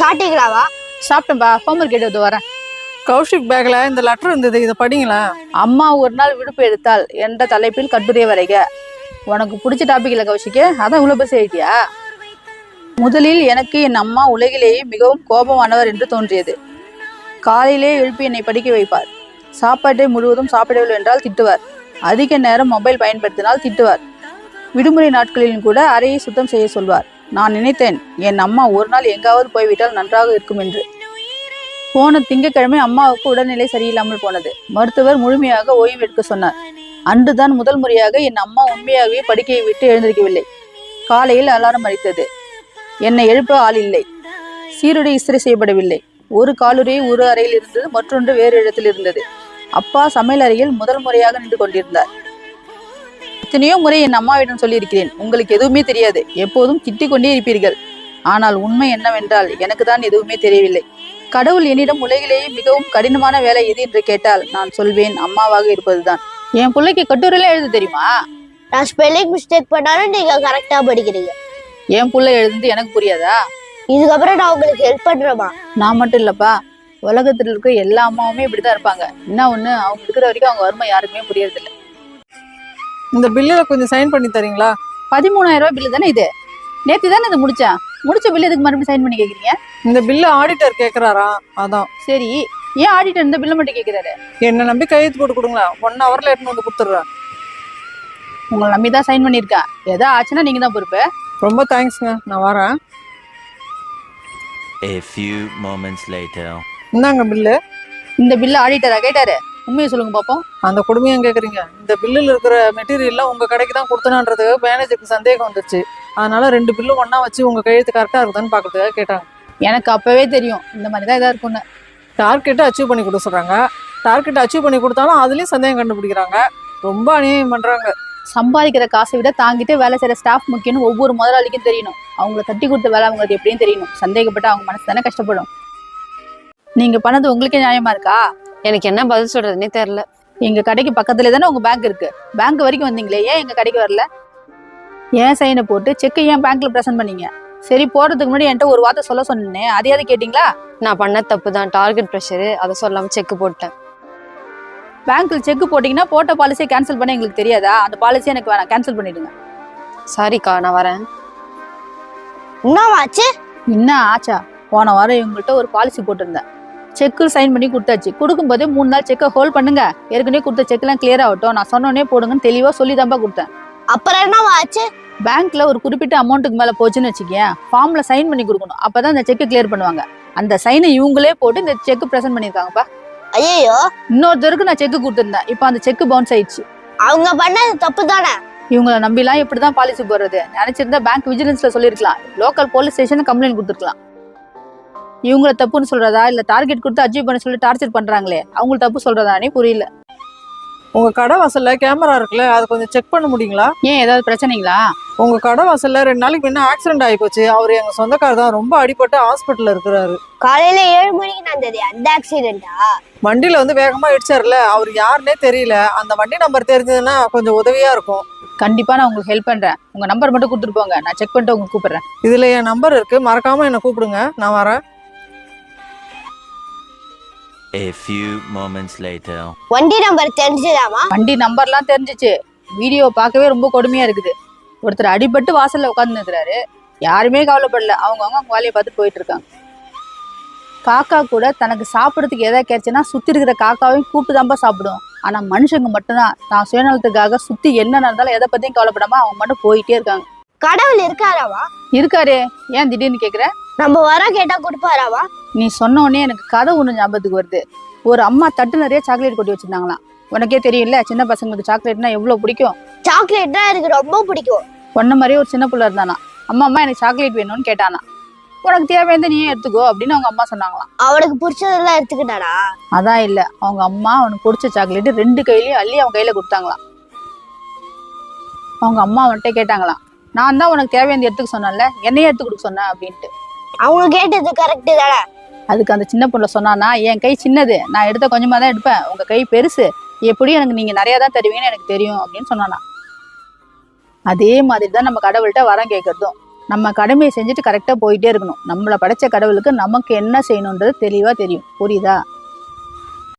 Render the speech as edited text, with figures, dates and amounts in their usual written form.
சாப்பிட்டீங்களாவா? சாப்பிட்டேன்பா. Homework கேட்டு வரேன். கௌஷிக் பேக்ல இந்த லெட்டர் இருந்தது, இதை படிங்களா. அம்மா ஒரு நாள் விடுப்பு எடுத்தால் என்ற தலைப்பில் கட்டுரை வரைக. உனக்கு பிடிச்ச டாபிக் இல்லை கௌஷிக்கு, அதான் இவ்வளோ பெருசு ஆயிட்டியா? முதலில் எனக்கு என் அம்மா உலகிலேயே மிகவும் கோபமானவர் என்று தோன்றியது. காலையிலே எழுப்பி என்னை படிக்க வைப்பார். சாப்பாட்டை முழுவதும் சாப்பிடவில்லை என்றால் திட்டுவார். அதிக நேரம் மொபைல் பயன்படுத்தினால் திட்டுவார். விடுமுறை நாட்களிலும் கூட அறையை சுத்தம் செய்ய சொல்வார். நான் நினைத்தேன், என் அம்மா ஒரு நாள் எங்காவது போய்விட்டால் நன்றாக இருக்கும் என்று. போன திங்கட்கிழமை அம்மாவுக்கு உடல்நிலை சரியில்லாமல் போனது. மருத்துவர் முழுமையாக ஓய்வு எடுக்க சொன்னார். அன்றுதான் முதல் முறையாக என் அம்மா உண்மையாகவே படுக்கையை விட்டு எழுந்திருக்கவில்லை. காலையில் அலாரம் அடித்தது. என்னை எழுப்ப ஆள் இல்லை. சீருடை இஸ்திரி செய்யப்படவில்லை. ஒரு காலுறை ஒரு அறையில் இருந்தது, மற்றொன்று வேறு இடத்தில் இருந்தது. அப்பா சமையல் அறையில் முதல் முறையாக நின்று கொண்டிருந்தார். எத்தனையோ முறை என் அம்மாவிடம் சொல்லியிருக்கிறேன், உங்களுக்கு எதுவுமே தெரியாது, எப்போதும் திட்டிக் கொண்டே இருப்பீர்கள். ஆனால் உண்மை என்னவென்றால் எனக்கு தான் எதுவுமே தெரியவில்லை. கடவுள் என்னிடம் உலகிலேயே மிகவும் கடினமான வேலை எது என்று கேட்டால் நான் சொல்வேன், அம்மாவாக இருப்பதுதான். என் பிள்ளைக்கு கட்டுரையில எழுத தெரியுமா? நான் ஸ்பெல்லிங் மிஸ்டேக் பண்ணாலும் நீங்க கரெக்டா படிக்கிறீங்க. என் பிள்ளை எழுதுறது எனக்கு புரியாதா? இதுக்கப்புறம் நான் உங்களுக்கு ஹெல்ப் பண்றேமா? நான் மட்டும் இல்லப்பா, உலகத்தில் இருக்க எல்லா அம்மாவுமே இப்படிதான் இருப்பாங்க. என்ன ஒண்ணு, அவங்க இருக்கிற வரைக்கும் அவங்க வறுமை யாருக்குமே புரியறதில்லை. இந்த பில்லில் கொஞ்சம் சைன் பண்ணி தரீங்களா? 13,000 ரூபாய் பில்லு தானே இது? நேற்று தானே இது முடிச்ச பில்லு எதுக்கு மறுபடியும் சைன் பண்ணி கேட்குறீங்க? இந்த பில்லை ஆடிட்டர் கேட்குறாரா, அதான். சரி, ஏன் ஆடிட்டர் இந்த பில்லை மட்டும் கேட்குறாரு? என்ன நம்பி கையெழுத்து போட்டு கொடுங்களா, 1 ஹவர்ல எடுத்துன்னு வந்து கொடுத்துட்றேன். உங்களை நம்பி தான் சைன் பண்ணியிருக்கேன். எதா ஆச்சுன்னா நீங்க தான் பொறுப்பு. ரொம்ப தேங்க்ஸ்ங்க, நான் வரேன். A few moments later. இந்தாங்க பில்லு. இந்த பில்லு ஆடிட்டரா கேட்டாரு? உண்மையை சொல்லுங்க பாப்போம். அந்த கொடுமையும் கேட்குறீங்க. இந்த பில்லில் இருக்கிற மெட்டீரியல்லாம் உங்கள் கடைக்கு தான் கொடுத்தனான்றது மேனேஜருக்கு சந்தேகம் வந்துருச்சு. அதனால 2 பில்லும் ஒன்றா வச்சு உங்கள் கையெழுத்து கரெக்டாக இருக்குதான்னு பார்க்கறதுக்காக கேட்டாங்க. எனக்கு அப்பவே தெரியும் இந்த மாதிரி தான் இதாக இருக்கும்னு. டார்கெட்டை அச்சீவ் பண்ணி கொடுக்க சொல்கிறாங்க. டார்கெட்டை அச்சீவ் பண்ணி கொடுத்தாலும் அதுலேயும் சந்தேகம் கண்டுபிடிக்கிறாங்க. ரொம்ப அநியாயம் பண்ணுறாங்க. சம்பாதிக்கிற காசை விட தாங்கிட்டு வேலை செய்கிற ஸ்டாஃப் முக்கியம்னு ஒவ்வொரு முதலாளிக்கும் தெரியணும். அவங்கள தட்டி கொடுத்த வேலை அவங்களுக்கு எப்படின்னு தெரியணும். சந்தேகப்பட்டு அவங்க மனசு தானே கஷ்டப்படும். நீங்க பண்ணது உங்களுக்கே நியாயமா இருக்கா? எனக்கு என்ன பதில் சொல்றதுன்னே தெரியல. எங்க கடைக்கு பக்கத்துல தானே உங்க பேங்க் இருக்கு. பேங்க் வரைக்கும் வந்தீங்களே, ஏன் எங்க கடைக்கு வரல? ஏன் சைனை போட்டு செக்கை ஏன் பேங்க்ல பிரசன்ட் பண்ணீங்க? சரி, போறதுக்கு முன்னாடி என்கிட்ட ஒரு வார்த்தை சொல்ல சொன்னேன், அதையாவது கேட்டீங்களா? நான் பண்ண தப்பு தான், டார்கெட் ப்ரெஷரு, அதை சொல்லாம செக் போட்டேன். பேங்க்ல செக் போட்டீங்கன்னா போட்ட பாலிசியை கேன்சல் பண்ண எங்களுக்கு தெரியாதா? அந்த பாலிசியை எனக்கு வேணாம், கேன்சல் பண்ணிடுங்க. சாரிக்கா, நான் வரேன். என்னவாச்சு? என்ன ஆச்சா? போன வாரம் இவங்கள்ட்ட ஒரு பாலிசி போட்டிருந்தேன். செக்கு சைன் பண்ணி கொடுத்தாச்சு. கொடுக்கும்போதே 3 நாள் செக்கை ஹோல்ட் பண்ணுங்க, ஏற்கனவே கொடுத்த செக்லாம் கிளியர் ஆகட்டும், நான் சொன்னோடனே போடுங்கன்னு தெளிவா சொல்லி தான்ப்பா கொடுத்தேன். அப்புறம் என்னவாச்சு? பேங்க்ல ஒரு குறிப்பிட்ட அமௌண்ட்டுக்கு மேல போச்சுன்னு வச்சுக்கேன், ஃபார்ம்ல சைன் பண்ணி கொடுக்கணும். அப்பதான் இந்த செக் கிளியர் பண்ணுவாங்க. அந்த சைனை இவங்களே போட்டு இந்த செக் பிரசன்ட் பண்ணிருக்காங்கப்பா. ஐயோ, இன்னொருத்தருக்கு நான் செக் கொடுத்துருந்தேன், இப்போ அந்த செக் பவுன்ஸ் ஆயிடுச்சு. அவங்க பண்ணது தப்பு தானே? இவங்களை நம்பிலாம் எப்படிதான் பாலிசி போடுறது? நினைச்சிருந்தா பேங்க் விஜிலன்ஸ்ல சொல்லிருக்கலாம், லோக்கல் போலீஸ் ஸ்டேஷன் கம்ப்ளைண்ட் கொடுத்துருக்கலாம். இவங்கள தப்புன்னு சொல்றதா இல்ல டார்கெட் கொடுத்து அச்சீவ் பண்ண சொல்லி டார்ச்சர் பண்றாங்களே அவங்க தப்பு சொல்றதானே புரியல. உங்க கடை வாசல்ல கேமரா இருக்குல்ல, அதை கொஞ்சம் செக் பண்ண முடியுங்களா? ஏன் ஏதாவது பிரச்சனைங்களா? உங்க கடை வாசல்ல 2 நாளைக்கு முன்ன ஆக்சிடென்ட் ஆகி போச்சு. அவர் எங்க சொந்தக்காரர் தான், ரொம்ப அடிபட்டு ஹாஸ்பிட்டல்ல இருக்கிறாரு. காலையில 7 மணிக்கு நடந்தது அந்த ஆக்சிடென்டா? வண்டியில வந்து வேகமா இடிச்சாருல, அவர் யாருன்னே தெரியல. அந்த வண்டி நம்பர் தெரிஞ்சதுன்னா கொஞ்சம் உதவியா இருக்கும். கண்டிப்பா நான் உங்களுக்கு ஹெல்ப் பண்றேன். உங்க நம்பர் மட்டும் கொடுத்துட்டு போங்க, நான் செக் பண்ணிட்டு உங்களுக்கு கூப்பிடுறேன். இதுல என் நம்பர் இருக்கு, மறக்காம என்ன கூப்பிடுங்க, நான் வரேன். A few moments later. வண்டி நம்பர் தெரிஞ்சதாமா? வண்டி நம்பர்லாம் தெரிஞ்சிச்சு. வீடியோ பார்க்கவே ரொம்ப கொடுமையா இருக்குது. ஒருத்தர் அடிபட்டு வாசல்ல உட்கார்ந்து இருக்கிறாரு, யாருமே கவலைப்படல, அவங்க வேலையை பார்த்து போயிட்டு இருக்காங்க. காக்கா கூட தனக்கு சாப்பிடறதுக்கு எதாவது கிடைச்சுன்னா சுத்தி இருக்கிற காக்காவையும் கூப்பிட்டு தான்ப்பா சாப்பிடும். ஆனா மனுஷங்க மட்டும்தான் தான் சுயநலத்துக்காக சுத்தி என்ன நடந்தாலும் எதை பத்தியும் கவலைப்படாம அவங்க மட்டும் போயிட்டே இருக்காங்க. கடவுள் இருக்காராவா? இருக்காரு. ஏன் திடீர்னு கேக்குற? நம்ம வர கேட்டா கொடுப்பாராவா? நீ சொன்ன உடனே எனக்கு கதை ஒண்ணு ஞாபகத்துக்கு வருது. ஒரு அம்மா தட்டு நிறைய சாக்லேட் கொட்டி வச்சிருந்தாங்களாம். உனக்கே தெரியும்ல, சின்ன பசங்களுக்கு சாக்லேட்னா எவ்வளவு பிடிக்கும். சாக்லேட்னா எனக்கு ரொம்ப பிடிக்கும். பொண்ணு மாதிரியே ஒரு சின்ன பிள்ளை இருந்தானா. அம்மா எனக்கு சாக்லேட் வேணும்னு கேட்டானா. உனக்கு தேவையான நீயே எடுத்துக்கோ அப்படின்னு அவங்க அம்மா சொன்னாங்களாம். அவனுக்கு பிடிச்சதெல்லாம் எடுத்துக்கிட்டானா? அதான் இல்ல, அவங்க அம்மா அவனுக்கு பிடிச்ச சாக்லேட் 2 கையிலயும் அள்ளி அவன் கையில கொடுத்தாங்களாம். அவங்க அம்மா அவன்கிட்ட கேட்டாங்களாம், நான் தான் உனக்கு தேவையான எடுத்துக்க சொன்னேன்ல, என்னையே எடுத்து கொடுக்க சொன்னேன் அப்படின்ட்டு. அவங்க கேட்டது கரெக்ட் தானே? அதுக்கு அந்த சின்ன பொண்ணு சொன்னானா, என் கை சின்னது, நான் எடுத்த கொஞ்சமா தான் எடுப்பேன், உங்க கை பெருசு, எப்படியும் எனக்கு நீங்க நிறைய தான் தருவீங்கன்னு எனக்கு தெரியும் அப்படின்னு சொன்னானா. அதே மாதிரி தான் நம்ம கடவுள்கிட்ட வரம் கேட்கறதும். நம்ம கடமையை செஞ்சுட்டு கரெக்டாக போயிட்டே இருக்கணும். நம்மளை படைச்ச கடவுளுக்கு நமக்கு என்ன செய்யணுன்றது தெளிவாக தெரியும். புரியுதா?